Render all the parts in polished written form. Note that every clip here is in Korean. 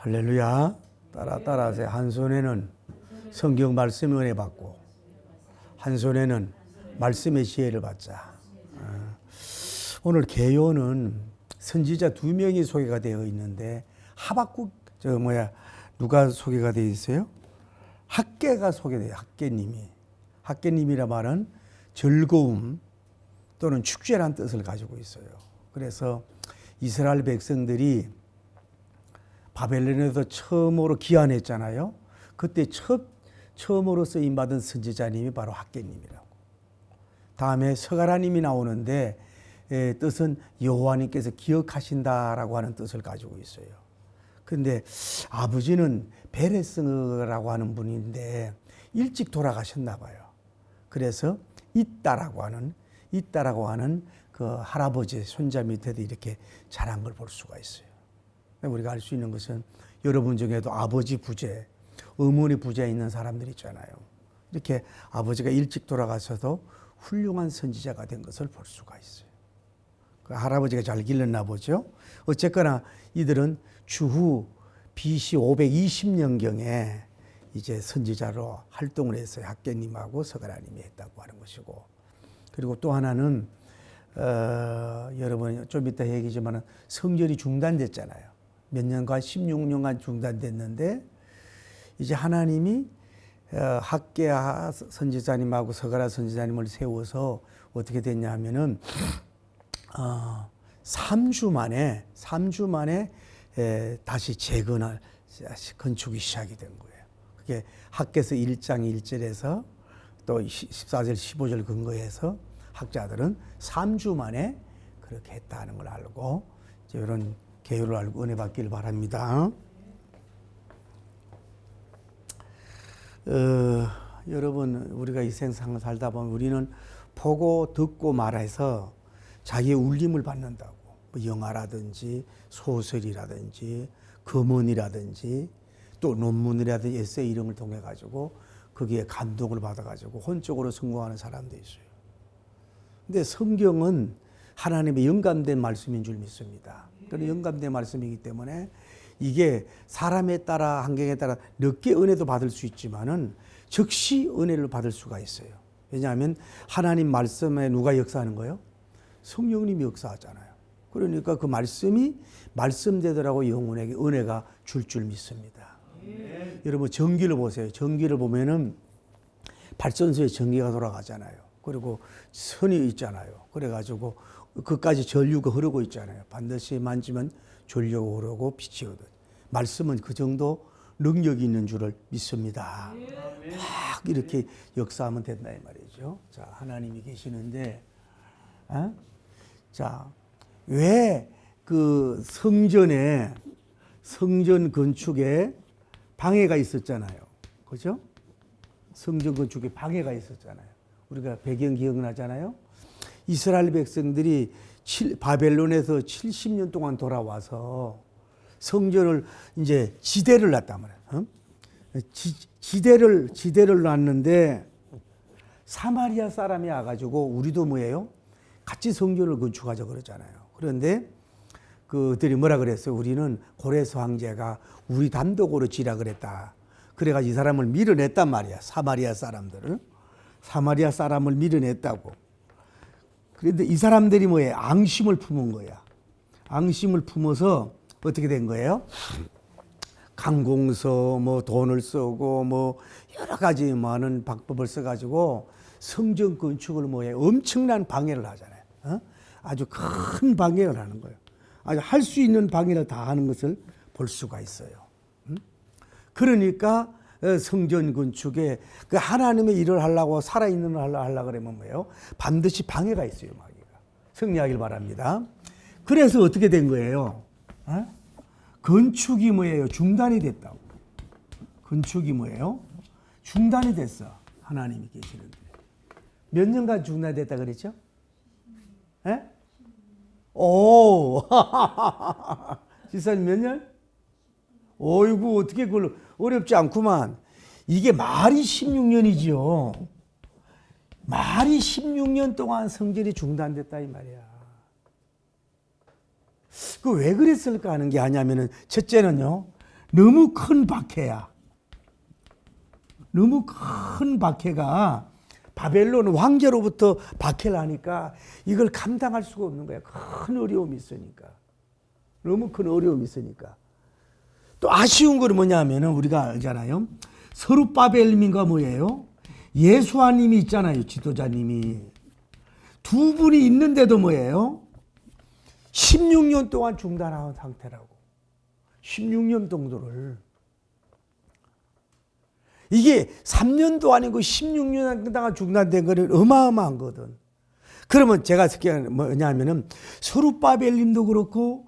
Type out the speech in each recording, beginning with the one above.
할렐루야. 따라하세요. 한 손에는 성경 말씀 은혜 받고 한 손에는 말씀의 지혜를 받자. 오늘 개요는 선지자 2명이 소개가 되어 있는데 하박국 누가 소개가 되어 있어요? 학개가 소개돼요. 학개님이라 말은 즐거움 또는 축제란 뜻을 가지고 있어요. 그래서 이스라엘 백성들이 바벨론에서 처음으로 귀환했잖아요. 그때 처음으로 쓰임받은 선지자님이 바로 학개님이라고. 다음에 서가라님이 나오는데 뜻은 여호와님께서 기억하신다라고 하는 뜻을 가지고 있어요. 그런데 아버지는 베레스라고 하는 분인데 일찍 돌아가셨나 봐요. 그래서 이따라고 하는 그 할아버지 손자 밑에도 이렇게 자란 걸 볼 수가 있어요. 우리가 알 수 있는 것은 여러분 중에도 아버지 부재, 어머니 부재 있는 사람들 있잖아요. 이렇게 아버지가 일찍 돌아가셔도 훌륭한 선지자가 된 것을 볼 수가 있어요. 그 할아버지가 잘 길렀나 보죠. 어쨌거나 이들은 주후 BC 520년경에 이제 선지자로 활동을 했어요. 학개님하고 서가라님이 했다고 하는 것이고, 그리고 또 하나는 여러분 좀 이따 얘기지만 성전이 중단됐잖아요. 몇 년간 16년간 중단됐는데 이제 하나님이 학개 선지자님하고 서가라 선지자님을 세워서 어떻게 됐냐 하면은 3주 만에 다시 재건할 건축이 시작이 된 거예요. 그게 학개서 1장 1절에서 또 14절 15절 근거해서 학자들은 3주 만에 그렇게 했다는 걸 알고 이제 이런 개요를 알고 은혜 받기를 바랍니다. 여러분 우리가 이 세상을 살다 보면 우리는 보고 듣고 말해서 자기의 울림을 받는다고. 뭐 영화라든지 소설이라든지 검언이라든지 또 논문이라든지 에세이 이런 걸 통해 가지고 거기에 감동을 받아 가지고 혼적으로 성공하는 사람도 있어요. 근데 성경은 하나님의 영감된 말씀인 줄 믿습니다. 그런 영감된 말씀이기 때문에 이게 사람에 따라 환경에 따라 늦게 은혜도 받을 수 있지만은 즉시 은혜를 받을 수가 있어요. 왜냐하면 하나님 말씀에 누가 역사하는 거예요? 성령님이 역사하잖아요. 그러니까 그 말씀이 말씀되더라고 영혼에게 은혜가 줄 믿습니다. 여러분 전기를 보세요. 전기를 보면은 발전소에 전기가 돌아가잖아요. 그리고 선이 있잖아요. 그래가지고 그까지 전류가 흐르고 있잖아요. 반드시 만지면 전류가 흐르고 빛이 오듯. 말씀은 그 정도 능력이 있는 줄을 믿습니다. 막 이렇게 역사하면 된다 이 말이죠. 자, 하나님이 계시는데, 자, 왜 그 성전 건축에 방해가 있었잖아요. 그죠? 성전 건축에 방해가 있었잖아요. 우리가 배경 기억나잖아요. 이스라엘 백성들이 바벨론에서 70년 동안 돌아와서 성전을 이제 지대를 놨단 말이에요. 지대를 놨는데 사마리아 사람이 와가지고 우리도 뭐예요? 같이 성전을 건축하자 그러잖아요. 그런데 그들이 뭐라 그랬어요? 우리는 고레스 황제가 우리 단독으로 지라 그랬다. 그래가지고 이 사람을 밀어냈단 말이야. 사마리아 사람을 밀어냈다고. 그런데 이 사람들이 뭐예요? 앙심을 품은 거야. 앙심을 품어서 어떻게 된 거예요? 강공서, 뭐 돈을 쓰고, 뭐 여러 가지 많은 방법을 써가지고 성전 건축을 뭐예요? 엄청난 방해를 하잖아요. 아주 큰 방해를 하는 거예요. 아주 할 수 있는 방해를 다 하는 것을 볼 수가 있어요. 그러니까 성전 건축에 그 하나님의 일을 하려고 살아있는 일을 하려고 그러면 뭐예요? 반드시 방해가 있어요. 마귀가. 승리하길 바랍니다. 그래서 어떻게 된 거예요? 건축이 뭐예요? 중단이 됐다고. 건축이 뭐예요? 중단이 됐어. 하나님이 계시는데. 몇 년간 중단됐다 그랬죠? 예? 오! 지사님 몇 년? 어이구, 어떻게 그걸 어렵지 않구만. 이게 말이 16년이지요. 말이 16년 동안 성전이 중단됐다 이 말이야. 그 왜 그랬을까 하는 게 아니냐면은 첫째는요. 너무 큰 박해야. 너무 큰 박해가 바벨론 황제로부터 박해를 하니까 이걸 감당할 수가 없는 거야. 큰 어려움이 있으니까. 너무 큰 어려움이 있으니까. 또 아쉬운 건 뭐냐면은 우리가 알잖아요. 서룹바벨님과 뭐예요? 예수아님이 있잖아요. 지도자님이. 두 분이 있는데도 뭐예요? 16년 동안 중단한 상태라고. 16년 정도를. 이게 3년도 아니고 16년 동안 중단된 거는 어마어마한 거거든. 그러면 제가 특히 뭐냐면은 서룹바벨님도 그렇고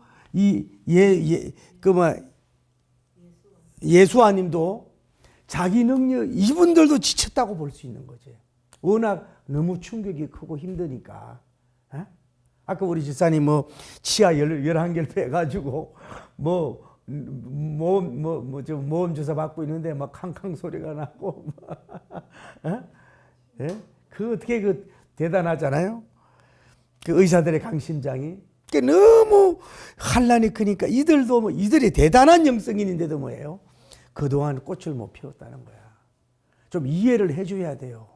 예수아님도 자기 능력 이분들도 지쳤다고 볼 수 있는 거지. 워낙 너무 충격이 크고 힘드니까. 아까 우리 집사님 뭐 치아 11개를 빼가지고 모험 주사 받고 있는데 막 캉캉 소리가 나고. 예? 그 어떻게 그 대단하잖아요. 그 의사들의 강심장이. 너무 환란이 크니까 이들이 대단한 영성인인데도 뭐예요? 그동안 꽃을 못 피웠다는 거야. 좀 이해를 해줘야 돼요.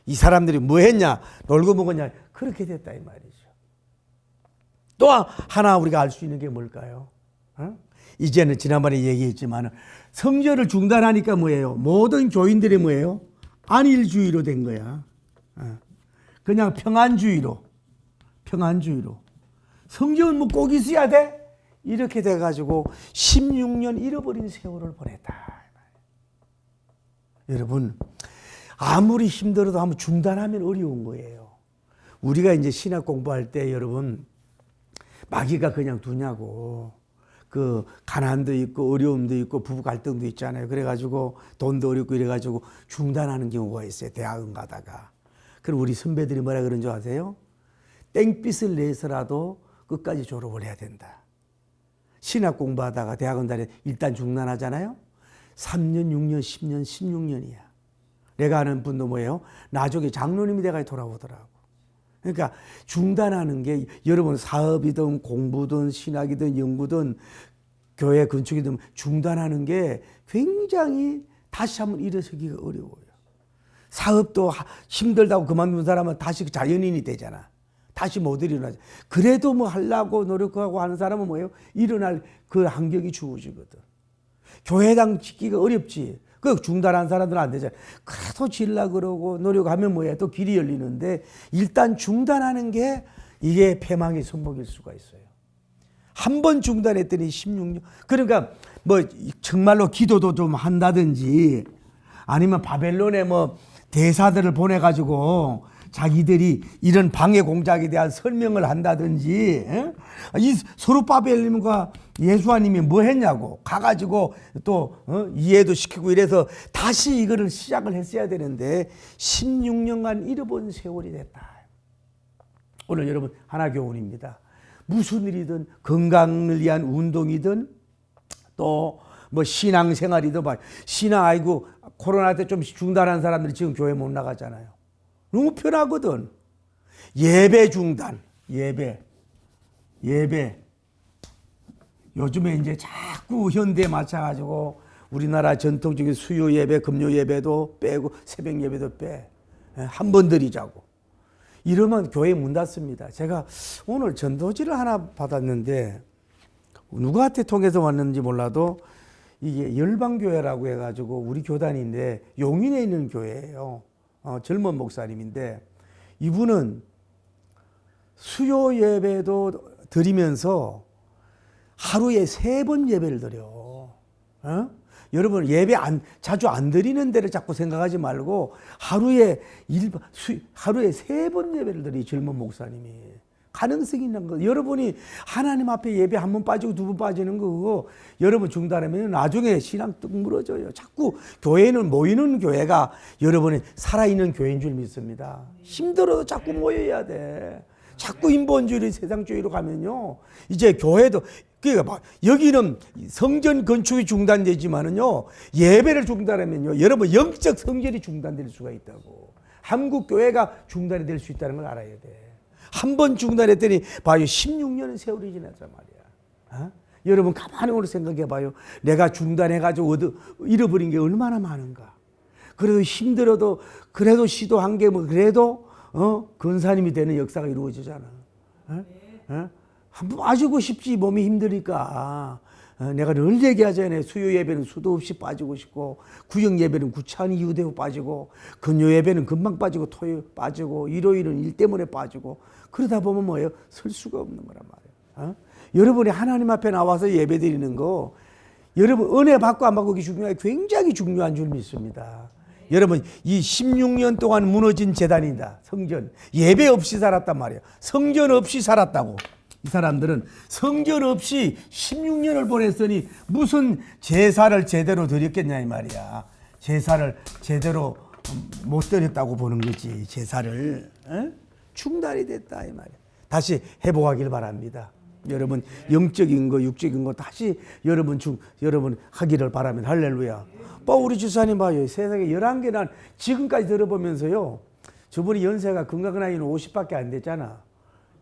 이 사람들이 뭐 했냐? 놀고 먹었냐? 그렇게 됐다 이 말이죠. 또 하나 우리가 알 수 있는 게 뭘까요? 이제는 지난번에 얘기했지만 성전을 중단하니까 뭐예요? 모든 교인들이 뭐예요? 안일주의로 된 거야. 그냥 평안주의로. 성경은 뭐 꼭 있어야 돼? 이렇게 돼가지고 16년 잃어버린 세월을 보냈다. 여러분, 아무리 힘들어도 한번 중단하면 어려운 거예요. 우리가 이제 신학 공부할 때 여러분, 마귀가 그냥 두냐고. 그 가난도 있고 어려움도 있고 부부 갈등도 있잖아요. 그래가지고 돈도 어렵고 이래가지고 중단하는 경우가 있어요. 대학원 가다가. 그럼 우리 선배들이 뭐라 그런 줄 아세요? 땡빛을 내서라도 끝까지 졸업을 해야 된다. 신학 공부하다가 대학원 다니 일단 중단하잖아요. 3년, 6년, 10년, 16년이야. 내가 아는 분도 뭐예요? 나중에 장로님이 돼가 돌아오더라고. 그러니까 중단하는 게 여러분 사업이든 공부든 신학이든 연구든 교회 건축이든 중단하는 게 굉장히 다시 한번 일어서기가 어려워요. 사업도 힘들다고 그만둔 사람은 다시 자연인이 되잖아. 다시 못 일어나죠. 그래도 뭐 하려고 노력하고 하는 사람은 뭐예요? 일어날 그 환경이 주어지거든. 교회당 짓기가 어렵지. 그 중단한 사람들은 안 되잖아요. 그래도 질라 그러고 노력하면 뭐야? 또 길이 열리는데 일단 중단하는 게 이게 패망의 손목일 수가 있어요. 한 번 중단했더니 16년. 그러니까 뭐 정말로 기도도 좀 한다든지 아니면 바벨론에 뭐 대사들을 보내가지고 자기들이 이런 방해 공작에 대한 설명을 한다든지. 이 서룹바벨님과 예수아님이 뭐 했냐고 가가지고 또 이해도 시키고 이래서 다시 이거를 시작을 했어야 되는데 16년간 잃어본 세월이 됐다. 오늘 여러분 하나 교훈입니다. 무슨 일이든 건강을 위한 운동이든 또 뭐 신앙생활이든 신앙 아이고 코로나 때 좀 중단한 사람들이 지금 교회 못 나가잖아요. 너무 편하거든. 예배 중단. 예배. 요즘에 이제 자꾸 현대에 맞춰가지고 우리나라 전통적인 수요 예배, 금요 예배도 빼고 새벽 예배도 빼. 한 번 드리자고. 이러면 교회 문 닫습니다. 제가 오늘 전도지를 하나 받았는데 누구한테 통해서 왔는지 몰라도 이게 열방교회라고 해가지고 우리 교단인데 용인에 있는 교회예요. 젊은 목사님인데 이분은 수요 예배도 드리면서 하루에 3번 예배를 드려. 여러분 예배 자주 안 드리는 데를 자꾸 생각하지 말고 하루에 3번 예배를 드리 젊은 목사님이. 가능성이 있는 거. 여러분이 하나님 앞에 예배 한 번 빠지고 2번 빠지는 거 그거 여러분 중단하면 나중에 신앙 뚝 무너져요. 자꾸 교회는 모이는 교회가 여러분이 살아있는 교회인 줄 믿습니다. 힘들어도 자꾸 모여야 돼. 자꾸 인본주의 세상주의로 가면요. 이제 교회도 그러니까 여기는 성전 건축이 중단되지만은요. 예배를 중단하면요. 여러분 영적 성전이 중단될 수가 있다고. 한국 교회가 중단이 될 수 있다는 걸 알아야 돼. 한 번 중단했더니 봐요 16년의 세월이 지났단 말이야. 여러분 가만히 오늘 생각해 봐요. 내가 중단해가지고 잃어버린 게 얼마나 많은가. 그래도 힘들어도 그래도 시도한 게 뭐 그래도 근사님이 되는 역사가 이루어지잖아. 한번 빠지고 싶지. 몸이 힘드니까. 내가 늘 얘기하잖아요. 수요 예배는 수도 없이 빠지고 싶고, 구역 예배는 구차한 이유 되고 빠지고, 금요 예배는 금방 빠지고, 토요일 빠지고, 일요일은 일 때문에 빠지고, 그러다 보면 뭐예요? 설 수가 없는 거란 말이에요. 여러분이 하나님 앞에 나와서 예배 드리는 거, 여러분 은혜 받고 안 받고 굉장히 중요한 줄 믿습니다. 여러분 이 16년 동안 무너진 재단이다. 성전. 예배 없이 살았단 말이에요. 성전 없이 살았다고. 이 사람들은 성전 없이 16년을 보냈으니 무슨 제사를 제대로 드렸겠냐 이 말이야. 제사를 제대로 못 드렸다고 보는 거지. 제사를 중단이 됐다 이 말이야. 다시 회복하길 바랍니다. 여러분 영적인 거 육적인 거 다시 여러분 하기를 바라면 할렐루야. 우리 주사님 봐요. 세상에 11개 난 지금까지 들어보면서요. 저분이 연세가 건강 나이는 50밖에 안 됐잖아.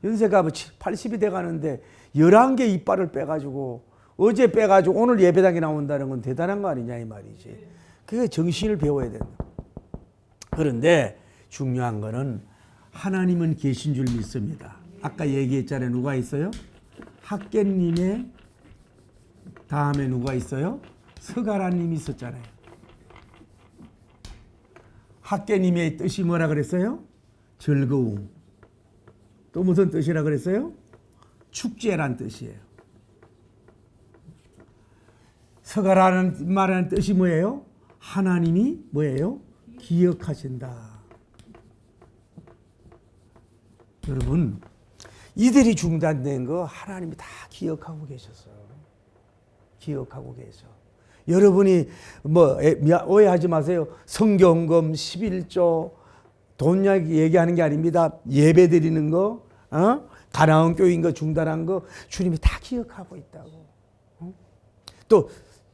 연세가 80이 돼 가는데 11개 이빨을 빼가지고 어제 빼가지고 오늘 예배당에 나온다는 건 대단한 거 아니냐 이 말이지. 그게 정신을 배워야 된다. 그런데 중요한 거는 하나님은 계신 줄 믿습니다. 아까 얘기했잖아요. 누가 있어요? 학계님의 다음에 누가 있어요? 서가라님이 있었잖아요. 학계님의 뜻이 뭐라 그랬어요? 즐거움. 또 무슨 뜻이라 그랬어요? 축제란 뜻이에요. 서가라는 말하는 뜻이 뭐예요? 하나님이 뭐예요? 기억하신다. 여러분 이들이 중단된 거 하나님이 다 기억하고 계셨어요. 기억하고 계셔. 여러분이 오해하지 마세요. 성경금 11조 돈 얘기하는 게 아닙니다. 예배 드리는 거, 가나안 교인 거 중단한 거 주님이 다 기억하고 있다고. 또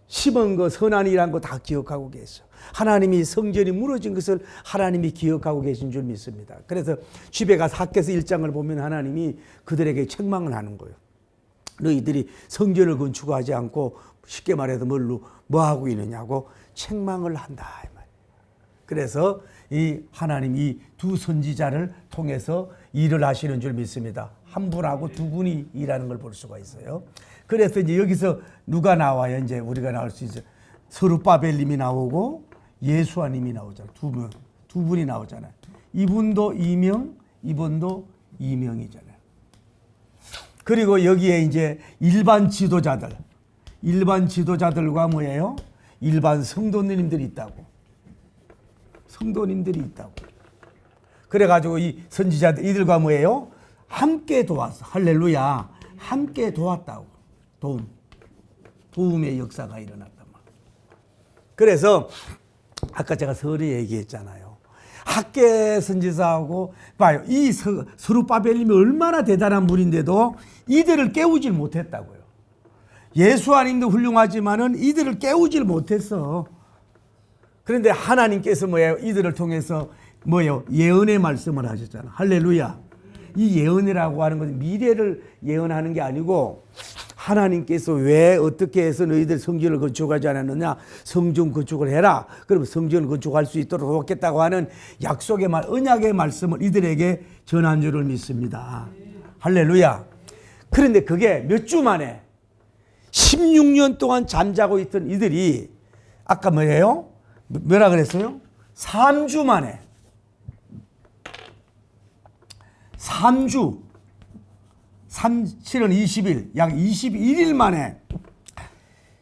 심은 거 선한이란 거 다 기억하고 계셔. 하나님이 성전이 무너진 것을 하나님이 기억하고 계신 줄 믿습니다. 그래서 집에 가서 학개서 1장을 보면 하나님이 그들에게 책망을 하는 거예요. 너희들이 성전을 건축하지 않고 쉽게 말해서 뭐 하고 있느냐고 책망을 한다 이 말이에요. 그래서 이 하나님 이 두 선지자를 통해서 일을 하시는 줄 믿습니다. 한 분하고 두 분이 일하는 걸 볼 수가 있어요. 그래서 이제 여기서 누가 나와요? 이제 우리가 나올 수 있어요. 스룹바벨님이 나오고 예수아님이 나오잖아요. 두 분이 나오잖아요. 이분도 이명, 이분도 이명이잖아요. 그리고 여기에 이제 일반 지도자들과 뭐예요? 일반 성도님들이 있다고. 성도님들이 있다고. 그래가지고 이 선지자들 이들과 뭐예요? 함께 도왔어. 할렐루야. 함께 도왔다고. 도움의 역사가 일어났단 말이에요. 그래서 아까 제가 서리 얘기했잖아요. 학계 선지자하고 봐요. 이 스룹바벨님이 얼마나 대단한 분인데도 이들을 깨우질 못했다고요. 예수아님도 훌륭하지만은 이들을 깨우질 못했어. 그런데 하나님께서 뭐예요? 이들을 통해서 뭐예요? 예언의 말씀을 하셨잖아. 할렐루야. 이 예언이라고 하는 것은 미래를 예언하는 게 아니고 하나님께서 왜 어떻게 해서 너희들 성전을 건축하지 않았느냐? 성전 건축을 해라. 그러면 성전을 건축할 수 있도록 돕겠다고 하는 약속의 말, 언약의 말씀을 이들에게 전한 줄을 믿습니다. 할렐루야. 그런데 그게 몇 주 만에 16년 동안 잠자고 있던 이들이 아까 뭐예요? 뭐라 그랬어요? 3주 만에 3주 7은 20일 약 21일 만에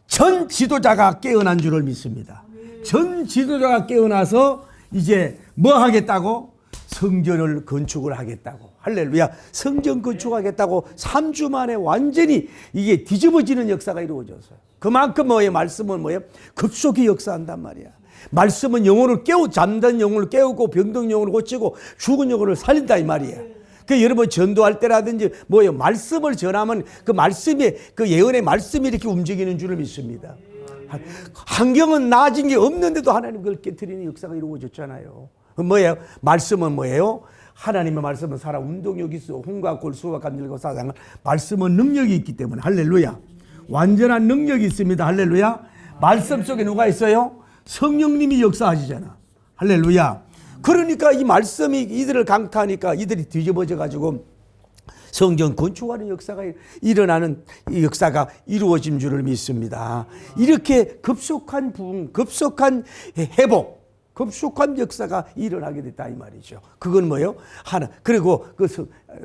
전 지도자가 깨어난 줄을 믿습니다. 전 지도자가 깨어나서 이제 뭐 하겠다고? 성전을 건축을 하겠다고. 할렐루야. 성전 건축하겠다고 3주 만에 완전히 이게 뒤집어지는 역사가 이루어졌어요. 그만큼 뭐예요? 말씀은 뭐예요? 급속히 역사한단 말이야. 말씀은 영혼을 잠든 영혼을 깨우고 병든 영혼을 고치고 죽은 영혼을 살린다 이 말이에요. 그 여러분 전도할 때라든지 뭐예요? 말씀을 전하면 그 말씀이 그 예언의 말씀이 이렇게 움직이는 줄을 믿습니다. 환경은 나아진 게 없는데도 하나님 그걸 깨트리는 역사가 이루어졌잖아요. 뭐예요? 말씀은 뭐예요? 하나님의 말씀은 살아 운동력이 있어. 홍과 골수와 간질과 사상은 말씀은 능력이 있기 때문에 할렐루야. 완전한 능력이 있습니다. 할렐루야. 말씀 속에 누가 있어요? 성령님이 역사하시잖아. 할렐루야. 그러니까 이 말씀이 이들을 강타하니까 이들이 뒤집어져 가지고 성전 건축하는 역사가 일어나는 이 역사가 이루어진 줄을 믿습니다. 이렇게 급속한 부흥, 급속한 회복, 급속한 역사가 일어나게 됐다 이 말이죠. 그건 뭐예요? 그리고 그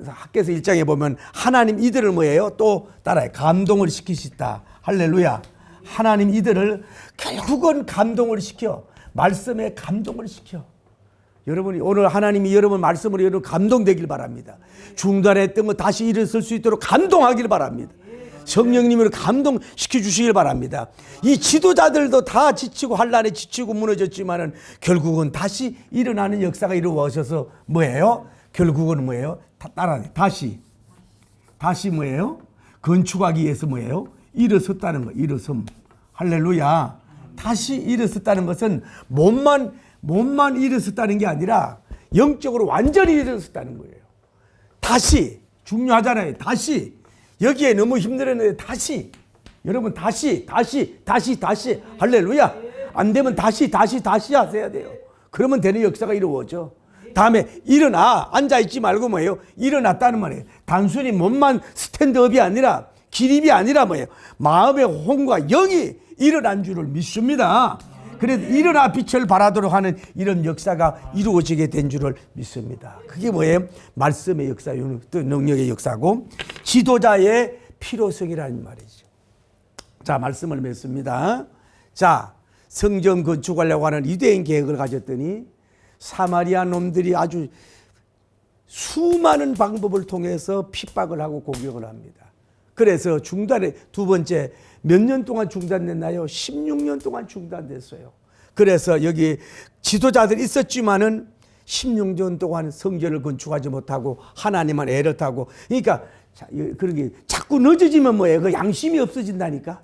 학개서 1장에 보면 하나님 이들을 뭐예요? 또 따라해 감동을 시키시다. 할렐루야. 하나님 이들을 결국은 감동을 시켜. 말씀에 감동을 시켜. 여러분이 오늘 하나님이 여러분 말씀으로 여러분 감동되길 바랍니다. 중단했던 거 다시 일어설 수 있도록 감동하길 바랍니다. 성령님으로 감동시켜 주시길 바랍니다. 이 지도자들도 다 지치고 환란에 지치고 무너졌지만은 결국은 다시 일어나는 역사가 이루어져서 뭐예요? 결국은 뭐예요? 따라해. 다시 뭐예요? 건축하기 위해서 뭐예요? 일어섰다는 거. 일어섬. 할렐루야. 다시 일어섰다는 것은 몸만 일어섰다는 게 아니라 영적으로 완전히 일어섰다는 거예요. 다시. 중요하잖아요. 다시. 여기에 너무 힘들었는데 다시. 여러분 다시. 할렐루야. 안 되면 다시 하셔야 돼요. 그러면 되는 역사가 이루어져. 다음에 일어나. 앉아있지 말고 뭐예요? 일어났다는 말이에요. 단순히 몸만 스탠드업이 아니라 기립이 아니라 뭐예요? 마음의 혼과 영이 일어난 줄을 믿습니다. 그래서 일어나 빛을 발하도록 하는 이런 역사가 이루어지게 된 줄을 믿습니다. 그게 뭐예요? 말씀의 역사, 또 능력의 역사고 지도자의 필요성이라는 말이죠. 자, 말씀을 맺습니다. 자, 성전 건축하려고 하는 유대인 계획을 가졌더니 사마리아 놈들이 아주 수많은 방법을 통해서 핍박을 하고 공격을 합니다. 그래서 중단에 두 번째 몇 년 동안 중단됐나요? 16년 동안 중단됐어요. 그래서 여기 지도자들이 있었지만은 16년 동안 성전을 건축하지 못하고 하나님만 애를 타고 그러니까 그러게 자꾸 늦어지면 뭐예요? 그 양심이 없어진다니까.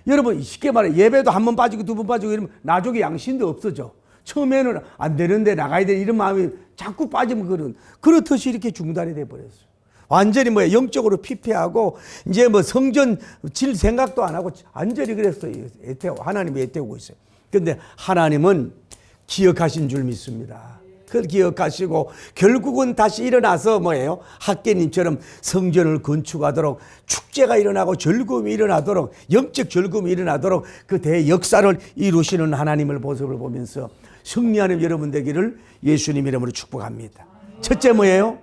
여러분 쉽게 말해 예배도 한 번 빠지고 두 번 빠지고 이러면 나중에 양심도 없어져. 처음에는 안 되는데 나가야 돼 이런 마음이 자꾸 빠지면 그렇듯이 이렇게 중단이 돼 버렸어요. 완전히 뭐야 영적으로 피폐하고 이제 뭐 성전 질 생각도 안 하고 완전히 그랬어요. 하나님이 애태우고 있어요. 그런데 하나님은 기억하신 줄 믿습니다. 그걸 기억하시고 결국은 다시 일어나서 뭐예요? 학개님처럼 성전을 건축하도록 축제가 일어나고 즐거움이 일어나도록 영적 즐거움이 일어나도록 그 대역사를 이루시는 하나님을 모습을 보면서 승리하는 여러분 되기를 예수님 이름으로 축복합니다. 첫째 뭐예요?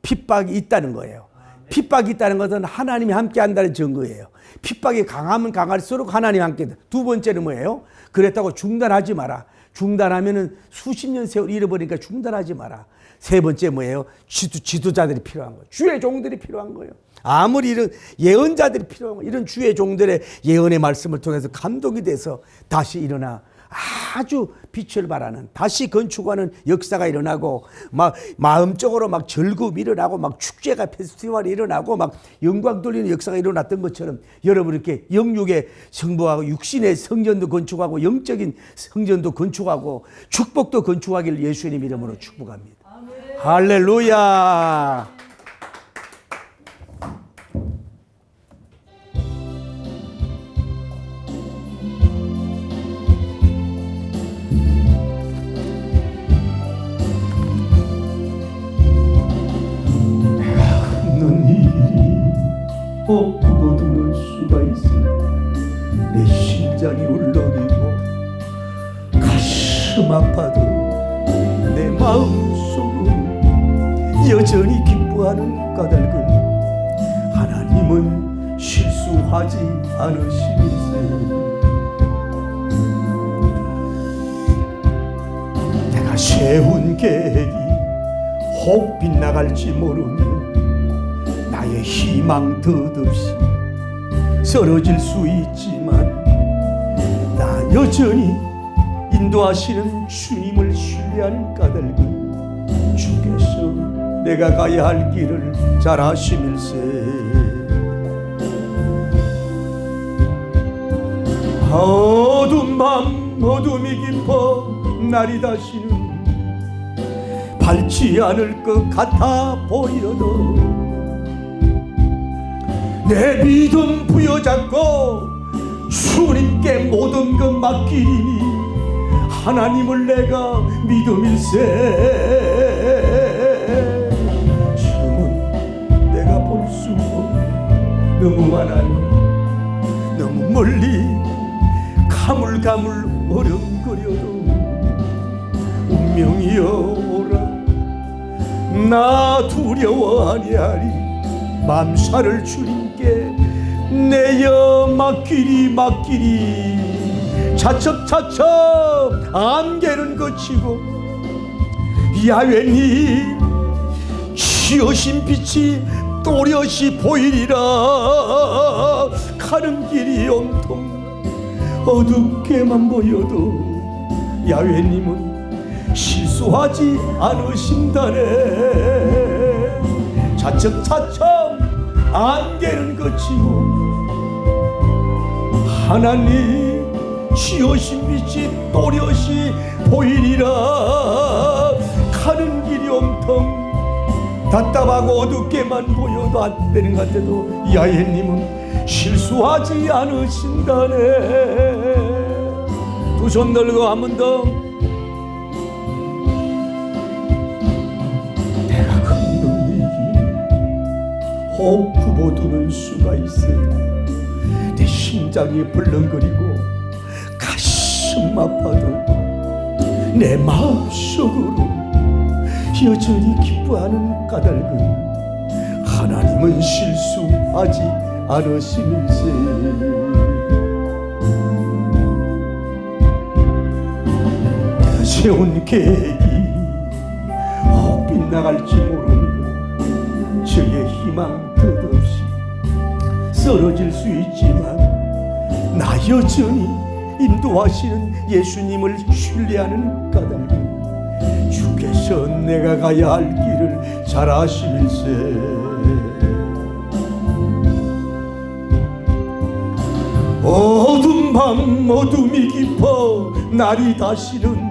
핍박이 있다는 거예요. 핍박이 있다는 것은 하나님이 함께 한다는 증거예요. 핍박이 강하면 강할수록 하나님이 함께 한다. 두 번째는 뭐예요? 그랬다고 중단하지 마라. 중단하면은 수십 년 세월 잃어버리니까 중단하지 마라. 세 번째 뭐예요? 지도자들이 필요한 거예요. 주의 종들이 필요한 거예요. 아무리 이런 예언자들이 필요한 거예요. 이런 주의 종들의 예언의 말씀을 통해서 감동이 돼서 다시 일어나 아주 빛을 발하는 다시 건축하는 역사가 일어나고 막 마음적으로 막 즐거움이 일어나고 막 축제가 페스티벌이 일어나고 막 영광 돌리는 역사가 일어났던 것처럼 여러분 이렇게 영육의 성부하고 육신의 성전도 건축하고 영적인 성전도 건축하고 축복도 건축하기를 예수님 이름으로 축복합니다. 할렐루야. 모두는 수가 있어. 내 심장이 울렁이고 가슴 아파도 내 마음속은 여전히 기뻐하는 까닭은 하나님은 실수하지 않으시니세. 내가 세운 계획이 혹 빗나갈지 모르며 나의 희망 덧없이 쓰러질 수 있지만 나 여전히 인도하시는 주님을 신뢰하는 까닭은 주께서 내가 가야 할 길을 잘 아심일세. 어두운 밤 어둠이 깊어 날이 다시는 밝지 않을 것 같아 보여도 내 믿음 부여잡고 주님께 모든 것 맡기리니 하나님을 내가 믿음일세. 지금은 내가 볼 수 너무 많아요. 너무 멀리 가물가물 어령거려도 운명이여 오라. 나 두려워 아니하리. 맘살을 주님께 내어 맡기리. 차츰차츰 안개는 거치고 야훼님 지으신 빛이 또렷이 보이리라. 가는 길이 온통 어둡게만 보여도 야훼님은 실수하지 않으신다네. 차츰차츰 안개는 거치고 하나님 지으신 빛이 또렷이 보이리라. 가는 길이 온통 답답하고 어둡게만 보여도 안 되는 것 같아도 야훼님은 실수하지 않으신다네. 두 손 들고 한 번 더. 내가 건너이기 호흡 구보두는 수가 있어요. 내 심장이 벌렁거리고 가슴 아파도 내 마음속으로 여전히 기뻐하는 까닭은 하나님은 실수하지 않으심일세. 내가 세운 계획이 혹 빗나갈지 모르며 저의 희망 끝없이 쓰러질 수 있지만 나 여전히 인도하시는 예수님을 신뢰하는 까닭은 주께서 내가 가야 할 길을 잘 아심일세. 어두운 밤 어둠이 깊어 날이 다시는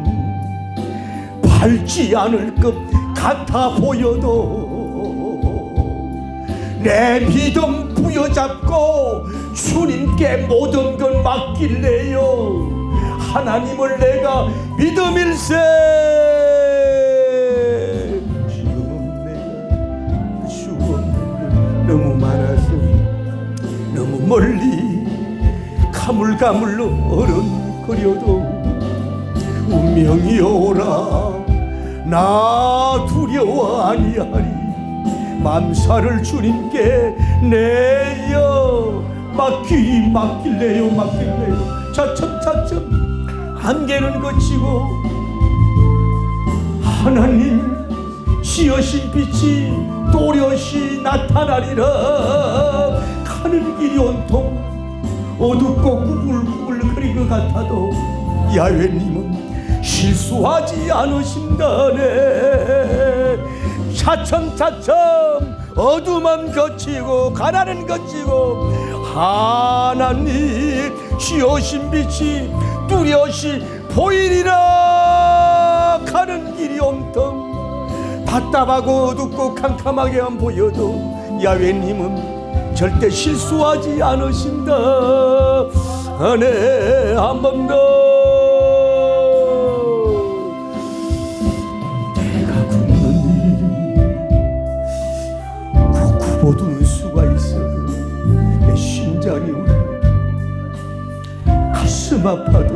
밝지 않을 것 같아 보여도 내 믿음 부여잡고 주님께 모든 걸 맡길래요. 하나님을 내가 믿음일세. 지금은 내가 할 수 없는 것 너무 많아서 너무 멀리 가물가물로 어른거려도 운명이 오라. 나 두려워 아니하리. 맘살을 주님께 내어 맡길래요. 차츰차츰 안개는 거치고 하나님 지으신 빛이 또렷이 나타나리라. 가는 길이 온통 어둡고 구불구불거릴 것 같아도 야훼님은 실수하지 않으신다네. 차츰차츰 어둠은 거치고 가난은 거치고 하나님 지으신 빛이 뚜렷이 보이리라. 가는 길이 온통 답답하고 어둡고 캄캄하게만 보여도 야훼님은 절대 실수하지 않으신다. 네, 한 번 더. 내가 굶는 일이 구구보두는 수가 있어도 내 심장이 울려 가슴 아파도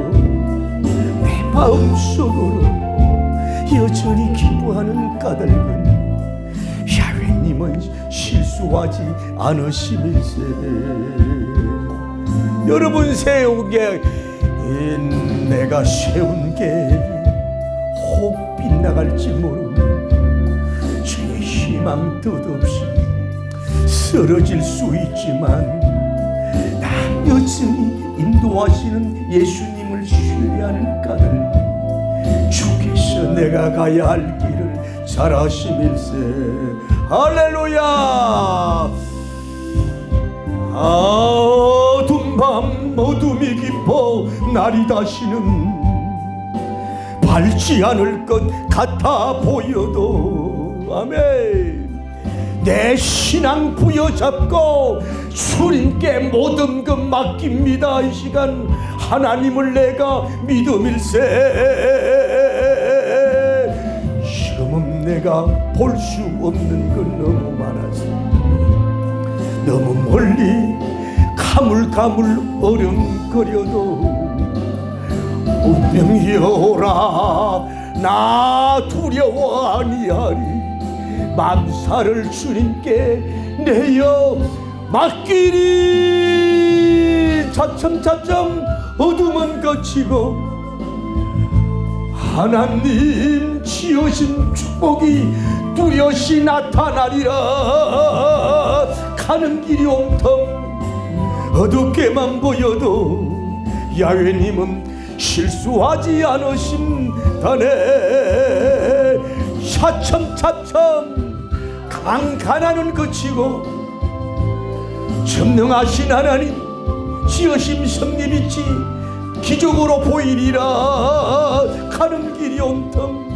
내 마음속으로 여전히 기뻐하는 까닭은 야훼님은 실수하지 않으심일세. 여러분 세운 계획, 내가 세운 계획이 혹 빗나갈지 모르는 주의 희망 뜻없이 쓰러질 수 있지만 난 여전히 인도하시는 예수님을 신뢰하는 까닭 주께서 내가 가야 할 길을 잘 아심일세. 할렐루야. 어두운 밤 어둠이 깊어 날이 다시는 밝지 않을 것 같아 보여도 아멘 내 신앙 부여잡고 주님께 모든 것 맡깁니다. 이 시간 하나님을 내가 믿음일세. 지금은 내가 볼 수 없는 건 너무 많아서 너무 멀리 가물가물 어령거려도 운명이여라 나 두려워 아니하리. 만사를 주님께 내어 맡기리. 차츰차츰 어둠은 거치고 하나님 지으신 축복이 뚜렷이 나타나리라. 가는 길이 온통 어둡게만 보여도 야훼님은 실수하지 않으신다네. 차츰차츰 강가난은 그치고 전능하신 하나님 지으심 성립이치 기적으로 보이리라. 가는 길이 온통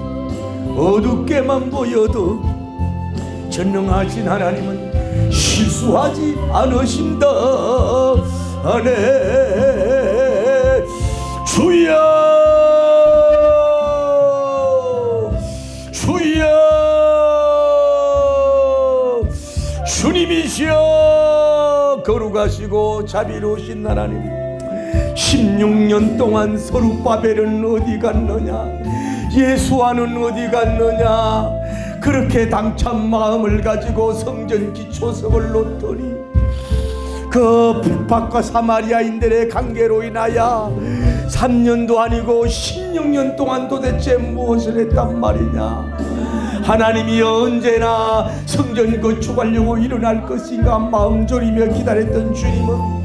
어둡게만 보여도 전능하신 하나님은 실수하지 않으신다. 네. 주여 주여 주님이시여 거룩하시고 자비로우신 하나님, 16년 동안 서룹바벨은 어디 갔느냐, 예수와는 어디 갔느냐. 그렇게 당찬 마음을 가지고 성전 기초석을 놓더니 그 북박과 사마리아인들의 관계로 인하여 3년도 아니고 16년 동안 도대체 무엇을 했단 말이냐. 하나님이 언제나 성전 건축하려고 일어날 것인가 마음 졸이며 기다렸던 주님은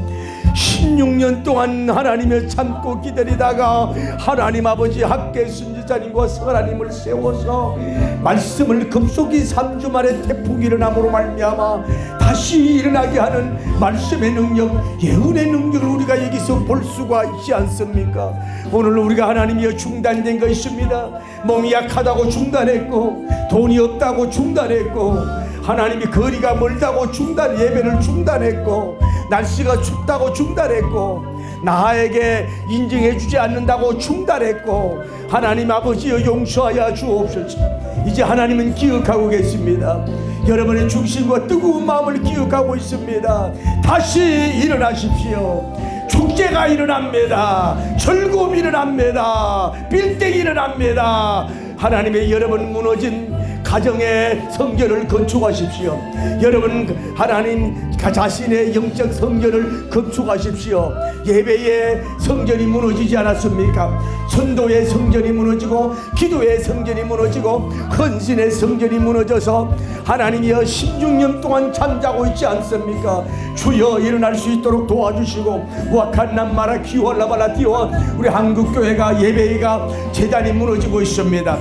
16년 동안 하나님을 참고 기다리다가 하나님 아버지 학계 선지자님과 하나님을 세워서 말씀을 급속히 3주 만에 태풍이 일어남으로 말미암아 다시 일어나게 하는 말씀의 능력, 예언의 능력을 우리가 여기서 볼 수가 있지 않습니까? 오늘 우리가 하나님이여 중단된 거 있습니다. 몸이 약하다고 중단했고, 돈이 없다고 중단했고, 하나님이 거리가 멀다고 예배를 중단했고, 날씨가 춥다고 중단했고, 나에게 인정해 주지 않는다고 중단했고, 하나님 아버지여 용서하여 주옵소서. 이제 하나님은 기억하고 계십니다. 여러분의 중심과 뜨거운 마음을 기억하고 있습니다. 다시 일어나십시오. 축제가 일어납니다. 즐거움이 일어납니다. 빌딩이 일어납니다. 하나님의 여러분 무너진 가정의 성전을 건축하십시오. 여러분 하나님 자신의 영적 성전을 건축하십시오. 예배의 성전이 무너지지 않았습니까? 선도의 성전이 무너지고 기도의 성전이 무너지고 헌신의 성전이 무너져서 하나님이여 16년 동안 잠자고 있지 않습니까? 주여 일어날 수 있도록 도와주시고, 와칸남마라 키월라발라 띠와 우리 한국교회가 예배가 재단이 무너지고 있습니다.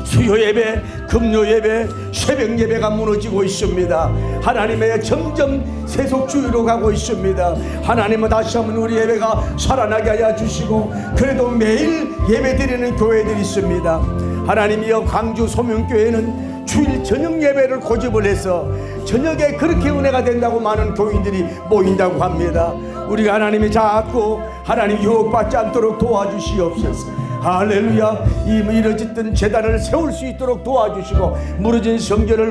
수요 예배, 금요 예배, 새벽 예배가 무너지고 있습니다. 하나님의 점점 세속주의로 가고 있습니다. 하나님은 다시 한번 우리 예배가 살아나게 하여 주시고, 그래도 매일 예배 드리는 교회들이 있습니다. 하나님이여 광주 소명교회는 주일 저녁 예배를 고집을 해서 저녁에 그렇게 은혜가 된다고 많은 교인들이 모인다고 합니다. 우리가 하나님이 자꾸 하나님 유혹받지 않도록 도와주시옵소서. 할렐루야. 이 이뤄졌던 재단을 세울 수 있도록 도와주시고, 무너진 성전을